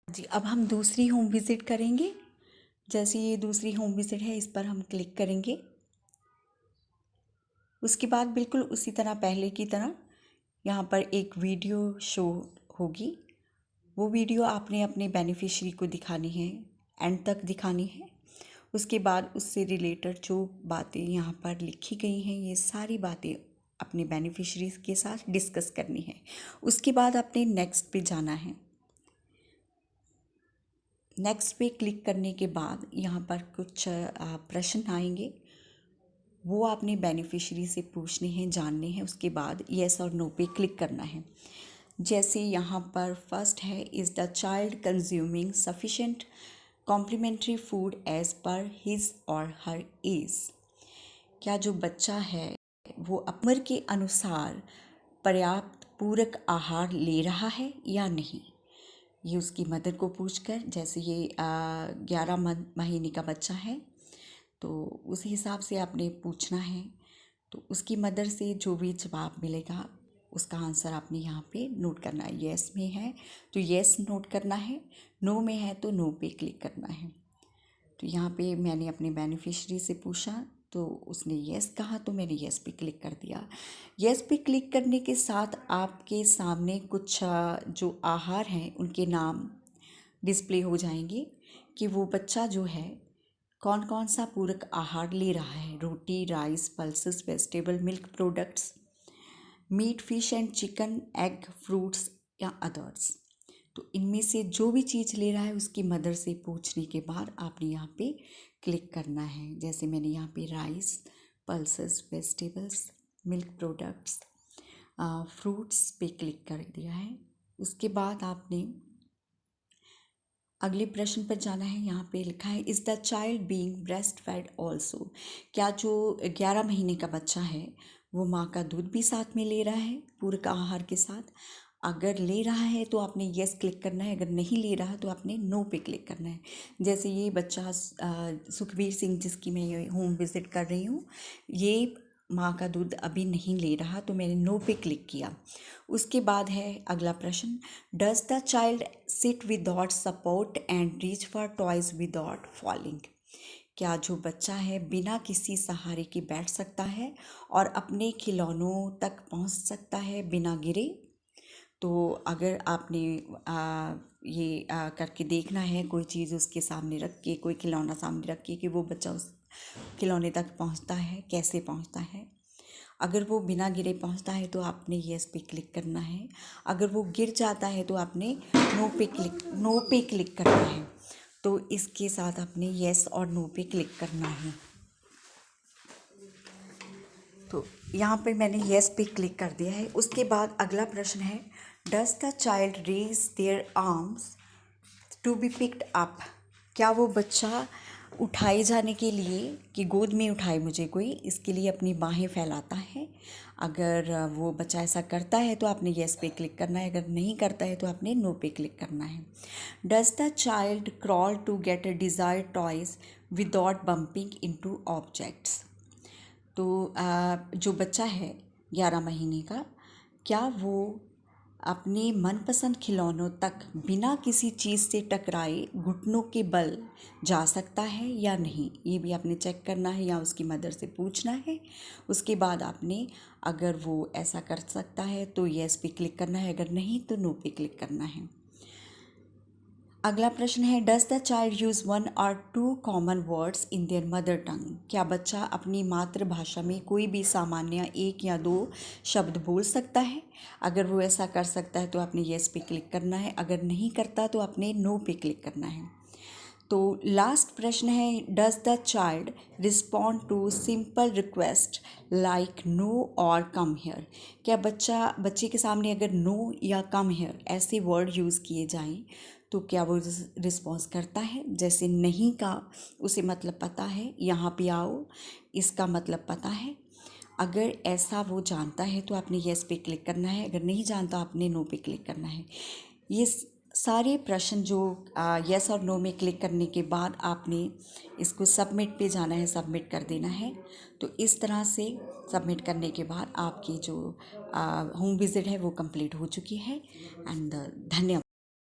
जी, अब हम दूसरी होम विज़िट करेंगे। जैसे ये दूसरी होम विज़िट है, इस पर हम क्लिक करेंगे। उसके बाद बिल्कुल उसी तरह पहले की तरह यहाँ पर एक वीडियो शो होगी। वो वीडियो आपने अपने बेनिफिशियरी को दिखानी है, एंड तक दिखानी है। उसके बाद उससे रिलेटेड जो बातें यहाँ पर लिखी गई हैं, ये सारी बातें अपने बेनिफिशियरीज़ के साथ डिस्कस करनी है। उसके बाद आपने नेक्स्ट पे जाना है। नेक्स्ट पे क्लिक करने के बाद यहाँ पर कुछ प्रश्न आएंगे, वो आपने बेनिफिशियरी से पूछने हैं, जानने हैं। उसके बाद येस और नो पे क्लिक करना है। जैसे यहाँ पर फर्स्ट है, is the child consuming sufficient complementary food as per his और हर एज। क्या जो बच्चा है वो उम्र के अनुसार पर्याप्त पूरक आहार ले रहा है या नहीं। ये उसकी मदर को पूछकर, जैसे ये 11 महीने का बच्चा है तो उस हिसाब से आपने पूछना है। तो उसकी मदर से जो भी जवाब मिलेगा उसका आंसर आपने यहाँ पे नोट करना है। येस में है तो येस नोट करना है, नो में है तो नो पे क्लिक करना है। तो यहाँ पे मैंने अपने बेनिफिशियरी से पूछा तो उसने येस कहा, तो मैंने येस पे क्लिक कर दिया। येस पे क्लिक करने के साथ आपके सामने कुछ जो आहार हैं उनके नाम डिस्प्ले हो जाएंगे कि वो बच्चा जो है कौन कौन सा पूरक आहार ले रहा है। Roti, rice, pulses, vegetable, milk products, meat, fish and chicken, egg, fruits या अदर्स। तो इनमें से जो भी चीज़ ले रहा है उसकी मदर से पूछने के बाद आपने यहाँ पे क्लिक करना है। जैसे मैंने यहाँ पे rice, pulses, vegetables, milk products, fruits पे क्लिक कर दिया है। उसके बाद आपने अगले प्रश्न पर जाना है। यहाँ पे लिखा है, is the child being breast fed also. क्या जो 11 महीने का बच्चा है वो माँ का दूध भी साथ में ले रहा है पूरक आहार के साथ। अगर ले रहा है तो आपने येस क्लिक करना है, अगर नहीं ले रहा तो आपने नो पे क्लिक करना है। जैसे ये बच्चा सुखबीर सिंह जिसकी मैं होम विज़िट कर रही हूँ, ये माँ का दूध अभी नहीं ले रहा तो मैंने नो पे क्लिक किया। उसके बाद है अगला प्रश्न, does the child sit without support and reach for toys without falling. क्या जो बच्चा है बिना किसी सहारे के बैठ सकता है और अपने खिलौनों तक पहुंच सकता है बिना गिरे। तो अगर आपने करके देखना है, कोई चीज़ उसके सामने रख के, कोई खिलौना सामने रख के कि वो बच्चा उस खिलौने तक पहुंचता है, कैसे पहुंचता है। अगर वो बिना गिरे पहुंचता है तो आपने येस पे क्लिक करना है। अगर वो गिर जाता है तो आपने नो पे क्लिक करना है। तो इसके साथ आपने येस और नो पे क्लिक करना है। तो यहाँ पे मैंने येस पे क्लिक कर दिया है। उसके बाद अगला प्रश्न है, does the child raise their arms to be picked up. क्या वो बच्चा उठाए जाने के लिए, कि गोद में उठाए मुझे कोई, इसके लिए अपनी बाहें फैलाता है। अगर वो बच्चा ऐसा करता है तो आपने येस पे क्लिक करना है, अगर नहीं करता है तो आपने नो पे क्लिक करना है। Does the child crawl to get a desired toys without bumping into objects. तो जो बच्चा है 11 महीने का, क्या वो अपने मनपसंद खिलौनों तक बिना किसी चीज़ से टकराए घुटनों के बल जा सकता है या नहीं, ये भी आपने चेक करना है या उसकी मदर से पूछना है। उसके बाद आपने, अगर वो ऐसा कर सकता है तो येस पे क्लिक करना है, अगर नहीं तो नो पे क्लिक करना है। अगला प्रश्न है, डज द चाइल्ड यूज़ 1 और 2 common words in their mother tongue. क्या बच्चा अपनी मातृभाषा में कोई भी सामान्य 1 या 2 शब्द बोल सकता है। अगर वो ऐसा कर सकता है तो आपने येस पे क्लिक करना है, अगर नहीं करता तो आपने नो पे क्लिक करना है। तो लास्ट प्रश्न है, does the child respond to simple request like no और कम हेयर। क्या बच्चे के सामने अगर नो या कम हेयर ऐसे वर्ड यूज़ किए जाएं तो क्या वो रिस्पॉन्स करता है। जैसे नहीं का उसे मतलब पता है, यहाँ पे आओ इसका मतलब पता है। अगर ऐसा वो जानता है तो आपने येस पे क्लिक करना है, अगर नहीं जानता आपने नो पे क्लिक करना है। ये सारे प्रश्न जो येस और नो में क्लिक करने के बाद आपने इसको सबमिट पे जाना है, सबमिट कर देना है। तो इस तरह से सबमिट करने के बाद आपकी जो होम विज़िट है वो कंप्लीट हो चुकी है। एंड धन्यवाद।